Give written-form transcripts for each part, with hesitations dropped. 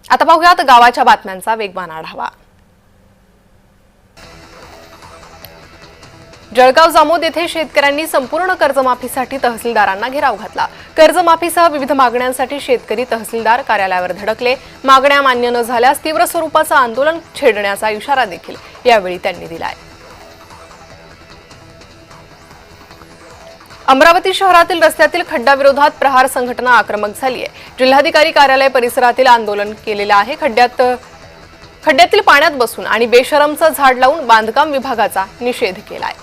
आता पाहूयात गावाच्या बातम्यांचा वेगवान आढावा। जळगाव जामोद येथे शेतकऱ्यांनी संपूर्ण कर्जमाफीसाठी तहसीलदारांना घेराव घातला। कर्जमाफीसह विविध मागण्यांसाठी शेतकरी तहसीलदार कार्यालयावर धडकले। मागण्या मान्य न झाल्यास तीव्र स्वरूपाचं आंदोलन छेडण्याचा इशारा देखील यावेळी त्यांनी दिलाय। अमरावती शहरातील रस्त्यातील खड्ड्याविरोधात प्रहार संघटना आक्रमक झाली आहे। जिल्हाधिकारी कार्यालय परिसरातील आंदोलन केलेलं आहे। खड्ड्यातील पाण्यात बसून आणि बेशरमचं झाड लावून बांधकाम विभागाचा निषेध केलाय।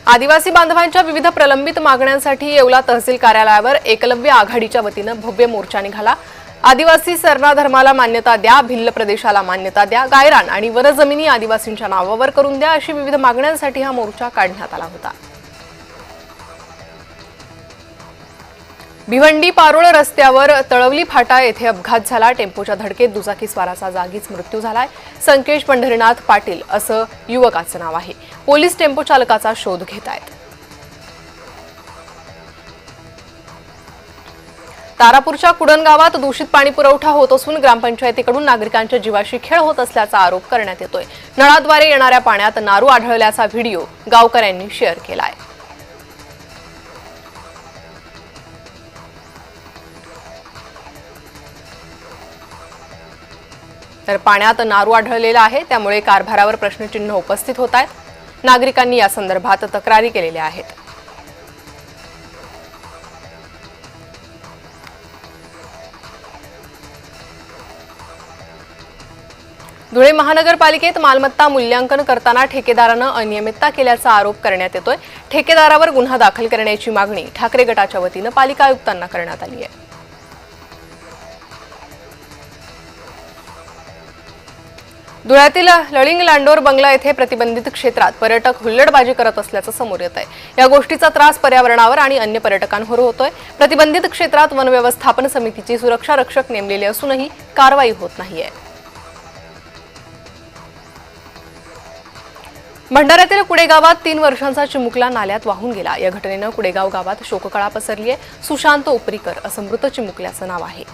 आदिवासी बांधवांच्या विविध प्रलंबित मागण्यांसाठी येवला तहसील कार्यालयावर एकलव्य आघाडीच्या वतीनं भव्य मोर्चा निघाला। आदिवासी सरना धर्माला मान्यता द्या, भिल्ल प्रदेशाला मान्यता द्या, गायरान आणि वनजमिनी आदिवासींच्या नावावर करून द्या अशी विविध मागण्यांसाठी हा मोर्चा काढण्यात आला होता। भिवंडी पारोळ रस्त्यावर तळवली फाटा येथे अपघात झाला। टेम्पोच्या धडकेत दुचाकी स्वाराचा जागीच मृत्यू झालाय। संकेश पंढरीनाथ पाटील असं युवकाचं नाव आहे। पोलीस टेम्पो चालकाचा शोध घेत आहेत। तारापूरच्या कुडण गावात दूषित पाणी पुरवठा होत असून ग्रामपंचायतीकडून नागरिकांच्या जीवाशी खेळ होत असल्याचा आरोप करण्यात येतोय। नळाद्वारे येणाऱ्या पाण्यात नारू आढळल्याचा व्हिडिओ गावकऱ्यांनी शेअर केलाय। तर पाण्यात नारू आढळलेला आहे, त्यामुळे कारभारावर प्रश्नचिन्ह उपस्थित होत आहेत। नागरिकांनी या संदर्भात तक्रारी केलेल्या आहेत। धुळे महानगरपालिकेत मालमत्ता मूल्यांकन करताना ठेकेदारानं अनियमितता केल्याचा आरोप करण्यात येतोय। ठेकेदारावर गुन्हा दाखल करण्याची मागणी ठाकरे गटाच्या वतीनं पालिका आयुक्तांना करण्यात आली आहे। धुळ्यातील लळिंग लांडोर बंगला येथे प्रतिबंधित क्षेत्रात पर्यटक हुल्लडबाजी करत असल्याचं समोर येत आहे। या गोष्टीचा त्रास पर्यावरणावर आणि अन्य पर्यटकांवर होतोय। प्रतिबंधित क्षेत्रात वन व्यवस्थापन समितीची सुरक्षा रक्षक नेमलेली असूनही कारवाई होत नाहीये। भंडाऱ्यातील कुडेगावात 3 वर्षांचा चिमुकला नाल्यात वाहून गेला। या घटनेनं कुडेगाव गावात शोककळा पसरली आहे। सुशांत उपरीकर असं मृत चिमुकल्याचं नाव आहे।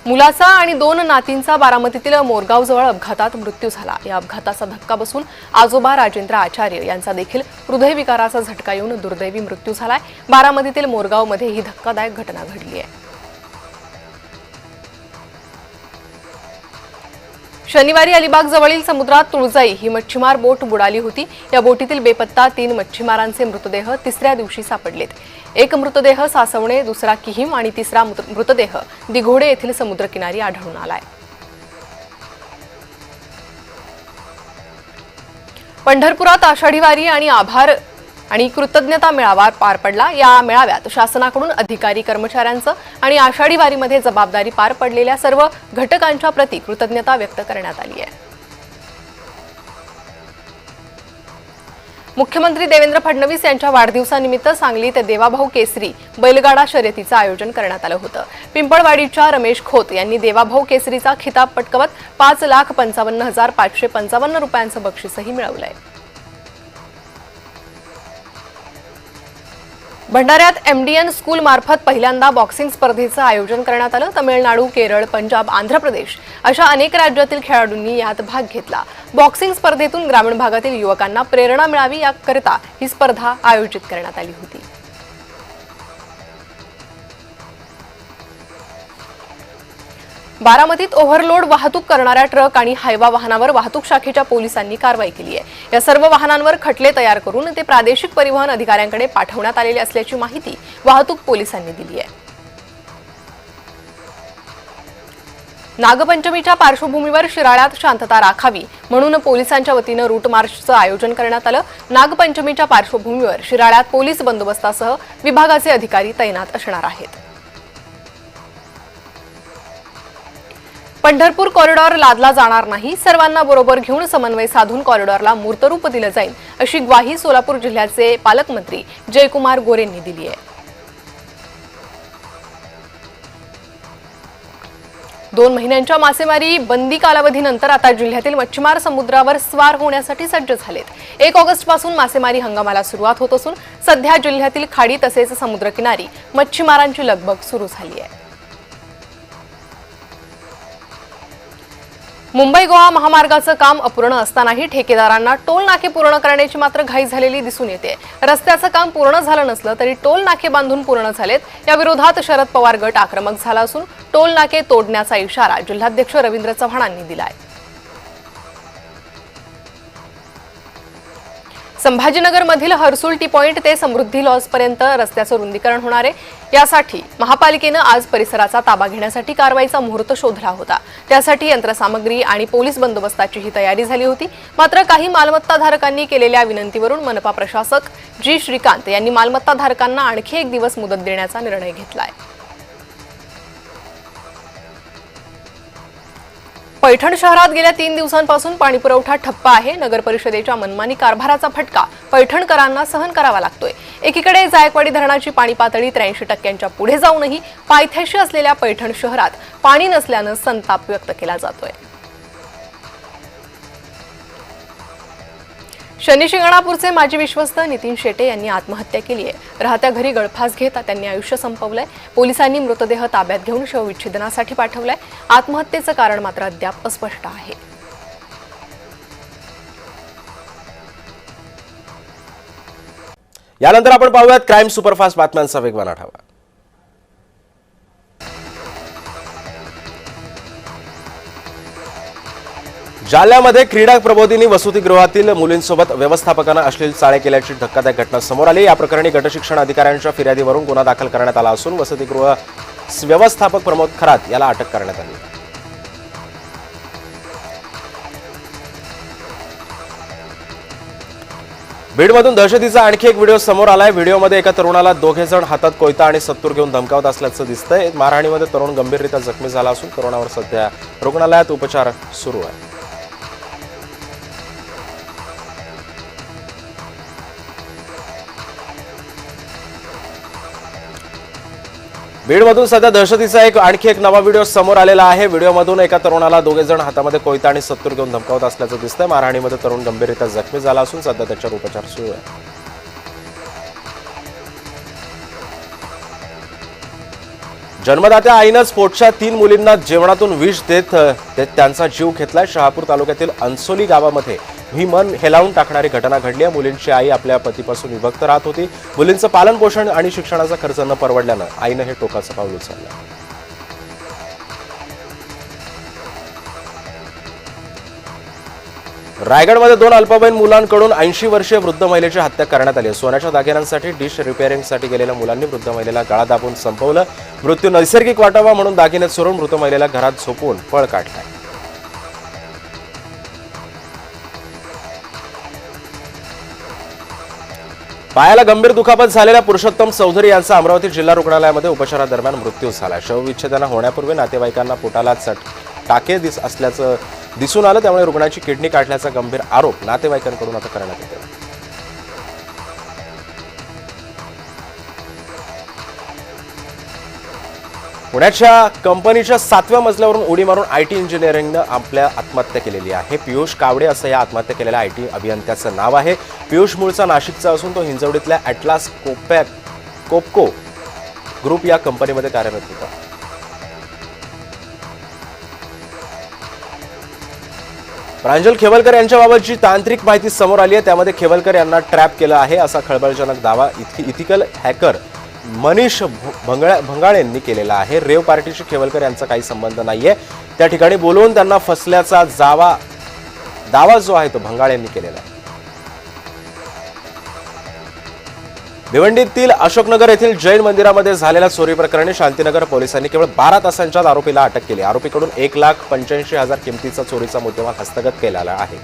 मुलाचा आणि 2 नातींचा बारामतीतील मोरगावजवळ अपघातात मृत्यू झाला। या अपघाताचा धक्का बसून आजोबा राजेंद्र आचार्य यांचा देखील हृदयविकाराचा झटका येऊन दुर्दैवी मृत्यू झालाय। बारामतीतील मोरगावमध्ये ही धक्कादायक घटना घडली आहे। शनिवारी अलिबाग जवळील समुद्रात तुळजाई ही मच्छीमार बोट बुडाली होती। या बोटीतील बेपत्ता 3 मच्छीमारांचे मृतदेह तिसऱ्या दिवशी सापडलेत। एक मृतदेह सासवणे, दुसरा किहीम आणि तिसरा मृतदेह दिघोडे येथील समुद्रकिनारी आढळून आलाय। पंढरपुरात आषाढी वारी आणि आभार आणि कृतज्ञता मेळावा पार पडला। या मेळाव्यात शासनाकडून अधिकारी कर्मचाऱ्यांचं आणि आषाढी वारीमध्ये जबाबदारी पार पडलेल्या सर्व घटकांच्या प्रति कृतज्ञता व्यक्त करण्यात आली आहे। मुख्यमंत्री देवेंद्र फडणवीस यांच्या वाढदिवसानिमित्त सांगलीत देवाभाऊ केसरी बैलगाडा शर्यतीचं आयोजन करण्यात आलं होतं। पिंपळवाडीच्या रमेश खोत यांनी देवाभाऊ केसरीचा खिताब पटकावत 5,55,555 रुपयांचं बक्षीसही मिळवलंय। भंडाऱ्यात एमडीएन स्कूल मार्फत पहिल्यांदा बॉक्सिंग स्पर्धेचं आयोजन करण्यात आलं। तमिळनाडू, केरळ, पंजाब, आंध्र प्रदेश अशा अनेक राज्यातील खेळाडूंनी यात भाग घेतला। बॉक्सिंग स्पर्धेतून ग्रामीण भागातील युवकांना प्रेरणा मिळावी याकरिता ही स्पर्धा आयोजित करण्यात आली होती। बारामतीत ओव्हरलोड वाहतूक करणाऱ्या ट्रक आणि हायवा वाहनावर वाहतूक शाखेच्या पोलिसांनी कारवाई केली आहे। या सर्व वाहनांवर खटले तयार करून ते प्रादेशिक परिवहन अधिकाऱ्यांकडे पाठवण्यात आलेले असल्याची माहिती वाहतूक पोलिसांनी दिली आहे। नागपंचमीच्या पार्श्वभूमीवर शिराळ्यात शांतता राखावी म्हणून पोलिसांच्या वतीनं रूट मार्चचं आयोजन करण्यात आलं। नागपंचमीच्या पार्श्वभूमीवर शिराळ्यात पोलीस बंदोबस्तासह विभागाचे अधिकारी तैनात असणार आहेत। पंढरपूर कॉरिडॉर लादला जाणार नाही, सर्वांना बरोबर घेऊन समन्वय साधून कॉरिडॉरला मूर्तरूप दिलं जाईल अशी ग्वाही सोलापूर जिल्ह्याचे पालकमंत्री जयकुमार गोरेंनी दिली आहे। 2 महिन्यांच्या मासेमारी बंदी कालावधीनंतर आता जिल्ह्यातील मच्छीमार समुद्रावर स्वार होण्यासाठी सज्ज झालेत। 1 ऑगस्ट पासून मासेमारी हंगामाला सुरुवात होत असून सध्या जिल्ह्यातील खाडी तसेच समुद्रकिनारी मच्छीमारांची लगबग सुरू झाली आहे। मुंबई गोवा महामार्गाचं काम अपूर्ण असतानाही ठेकेदारांना टोल नाके पूर्ण करण्याची मात्र घाई झालेली दिसून येते। रस्त्याचं काम पूर्ण झालं नसलं तरी टोल नाके बांधून पूर्ण झालेत। या विरोधात शरद पवार गट आक्रमक झाला असून टोल नाके तोडण्याचा इशारा जिल्हाध्यक्ष रवींद्र चव्हाणांनी दिलाय। संभाजीनगरमधील हर्सुल टी पॉइंट ते समृद्धी लॉज पर्यंत रस्त्याचं रुंदीकरण होणार आहे। यासाठी महापालिकेनं आज परिसराचा ताबा घेण्यासाठी कारवाईचा मुहूर्त शोधला होता। त्यासाठी यंत्रसामग्री आणि पोलीस बंदोबस्ताचीही तयारी झाली होती। मात्र काही मालमत्ताधारकांनी केलेल्या विनंतीवरून मनपा प्रशासक जी श्रीकांत यांनी मालमत्ताधारकांना आणखी 1 दिवस मुदत देण्याचा निर्णय घेतलाय। पैठण शहरात गेल्या 3 दिवसांपासून पाणीपुरवठा ठप्प आहे। नगर परिषदेच्या मनमानी कारभाराचा फटका पैठणकरांना सहन करावा लागतोय। एकीकडे जायकवाडी धरणाची पाणी पातळी 83% पुढे जाऊनही पायथ्याशी असलेल्या पैठण शहरात पाणी नसल्यानं संताप व्यक्त केला जातोय। शनी शिंगणापूरचे माजी विश्वस्त नितीन शेटे यांनी आत्महत्या केली आहे। राहत्या घरी गळफास घेत त्यांनी आयुष्य संपवलंय। पोलिसांनी मृतदेह ताब्यात घेऊन शवविच्छेदनासाठी पाठवलाय। आत्महत्येचं कारण मात्र अद्याप अस्पष्ट आहे। यानंतर आपण पाहूयात क्राईम सुपरफास्ट बातम्यांचा वेगवान आढावा। जालन्यामध्ये क्रीडा प्रबोधिनी वसतिगृहातील मुलींसोबत व्यवस्थापकानं अश्लील चाळे केल्याची धक्कादायक घटना समोर आली। या प्रकरणी गटशिक्षण अधिकाऱ्यांच्या फिर्यादीवरून गुन्हा दाखल करण्यात आला असून वसतिगृह व्यवस्थापक प्रमोद खरात याला अटक करण्यात आली। बीडमधून दहशतीचा आणखी एक व्हिडिओ समोर आलाय। व्हिडिओमध्ये एका तरुणाला 2 जण हातात कोयता आणि सत्तूर घेऊन धमकावत असल्याचं दिसतंय। मारहाणीमध्ये तरुण गंभीररित्या जखमी झाला असून तरुणावर सध्या रुग्णालयात उपचार सुरू आहे। बीडमधून सध्या दहशतीचा आणखी एक नवा व्हिडिओ समोर आलेला आहे। व्हिडिओमधून एका तरुणाला 2 जण हातामध्ये कोयता आणि सत्तूर घेऊन धमकावत असल्याचं दिसतंय। मारहाणीमध्ये तरुण गंभीररित्या जखमी झाला असून सध्या त्याच्यावर उपचार सुरू आहे। जन्मदात्या आईनं पोटच्या 3 मुलींना जेवणातून विष देत त्यांचा जीव घेतलाय। शहापूर तालुक्यातील अनसोली गावामध्ये ही मन हेलावून टाकणारी घटना घडली आहे। मुलींची आई आपल्या पतीपासून विभक्त राहत होती। मुलींचं पालन पोषण आणि शिक्षणाचा खर्च न परवडल्यानं आईनं हे टोकाचं पाऊल उचललं। रायगडमध्ये 2 अल्पवयीन मुलांकडून 80 वर्षीय वृद्ध महिलेची हत्या करण्यात आली। सोन्याच्या दागिन्यांसाठी डिश रिपेअरिंगसाठी गेलेल्या मुलांनी वृद्ध महिलेला गळा दाबून संपवलं। मृत्यू नैसर्गिक वाटावा म्हणून दागिने चोरून मृत महिलेला घरात झोपवून पळ काढलाय। पायाला गंभीर दुखापत झालेल्या पुरुषोत्तम चौधरी यांचा अमरावती जिल्हा रुग्णालयामध्ये उपचारादरम्यान मृत्यू झाला। शवविच्छेदन होण्यापूर्वी नातेवाईकांना पोटाला टाके असल्याचं दिसून आलं। त्यामुळे रुग्णाची किडनी काढल्याचा गंभीर आरोप नातेवाईकांकडून आता करण्यात येतो। पुण्याच्या कंपनीच्या 7व्या मजल्यावरून उडी मारून आयटी इंजिनिअरिंगनं आपल्या आत्महत्या केलेली आहे। पियुष कावडे असं या आत्महत्या केलेल्या आयटी अभियंत्याचं नाव आहे। पियुष मूळचा नाशिकचा असून तो हिंजवडीतल्या ॲटलास कोपको ग्रुप या कंपनीमध्ये कार्यरत होता। प्रांजल खेवलकर यांच्याबाबतची तांत्रिक माहिती समोर आली आहे। त्यामध्ये खेवलकर यांना ट्रॅप केलं आहे असा खळबळजनक दावा इथिकल हॅकर मनीष भंगाळेंनी केलेला आहे। रेव पार्टीशी खेवलकर यांचा काही संबंध नाहीये। त्या ठिकाणी बोलवून त्यांना फसल्याचा दावा जो आहे तो भंगाळेंनी केलेला आहे। भिवंडीतील अशोकनगर येथील जैन मंदिरामध्ये झालेल्या चोरी प्रकरणी शांतीनगर पोलिसांनी केवळ 12 तासांच्यात आरोपीला अटक केली। आरोपीकडून 1,85,000 किमतीचा चोरीचा मुद्देमाल हस्तगत केलेला आहे।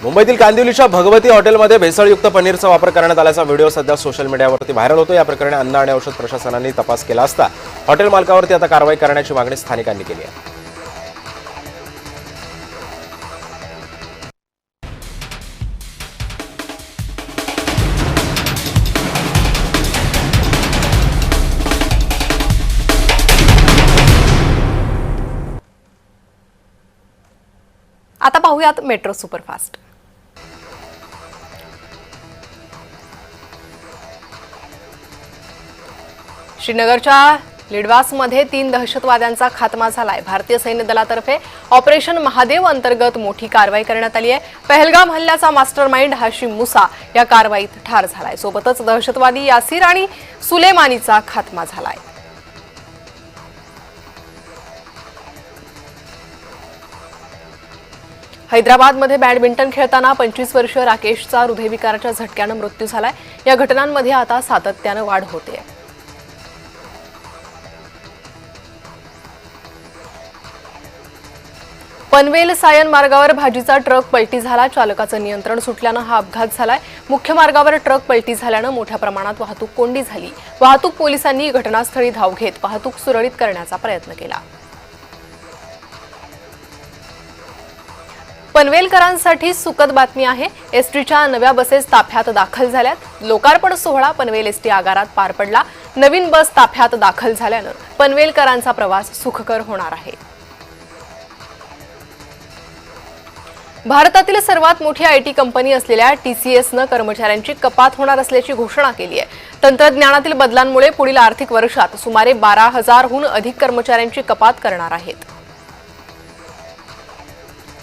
मुंबईतील कांदिवलीच्या भगवती हॉटेलमध्ये भेसळयुक्त पनीरचा वापर करण्यात आल्याचा व्हिडिओ सध्या सोशल मीडियावरती व्हायरल होतो। या प्रकरणी अन्न आणि औषध प्रशासनाने तपास केला असता हॉटेल मालकावरती आता कारवाई करण्याची मागणी स्थानिकांनी केली आहे। आता पाहूयात मेट्रो सुपरफास्ट. श्रीनगरच्या लिडवासमध्ये 3 दहशतवाद्यांचा खात्मा झालाय. भारतीय सैन्य दलातर्फे ऑपरेशन महादेव अंतर्गत मोठी कारवाई करण्यात आली आहे. पहलगाम हल्ल्याचा मास्टरमाइंड हाशिम मुसा या कारवाईत ठार झालाय. सोबतच दहशतवादी यासीर आणि सुलेमानीचा खात्मा झालाय. हैदराबादमध्ये बॅडमिंटन खेळताना 25 वर्षीय राकेशचा हृदयविकाराच्या झटक्यानं मृत्यू झालाय. या घटनांमध्ये आता सातत्यानं वाढ होते. पनवेल सायन मार्गावर भाजीचा ट्रक पलटी झाला. चालकाचं नियंत्रण सुटल्यानं हा अपघात झालाय. मुख्य मार्गावर ट्रक पलटी झाल्यानं मोठ्या प्रमाणात वाहतूक कोंडी झाली. वाहतूक पोलिसांनी घटनास्थळी धाव घेत वाहतूक सुरळीत करण्याचा प्रयत्न केला. पनवेलकरांसाठी सुखद बातमी आहे. एसटीच्या नव्या बसेस ताफ्यात दाखल झाल्यात. लोकार्पण सोहळा पनवेल एसटी आगारात पार पडला. नवीन बस ताफ्यात दाखल झाल्यानं पनवेलकरांचा प्रवास सुखकर होणार आहे. भारतातील सर्वात मोठी आयटी कंपनी असलेल्या TCSनं कर्मचाऱ्यांची कपात होणार असल्याची घोषणा केली आहे. तंत्रज्ञानातील बदलांमुळे पुढील आर्थिक वर्षात सुमारे 12,000हून अधिक कर्मचाऱ्यांची कपात करणार आहेत.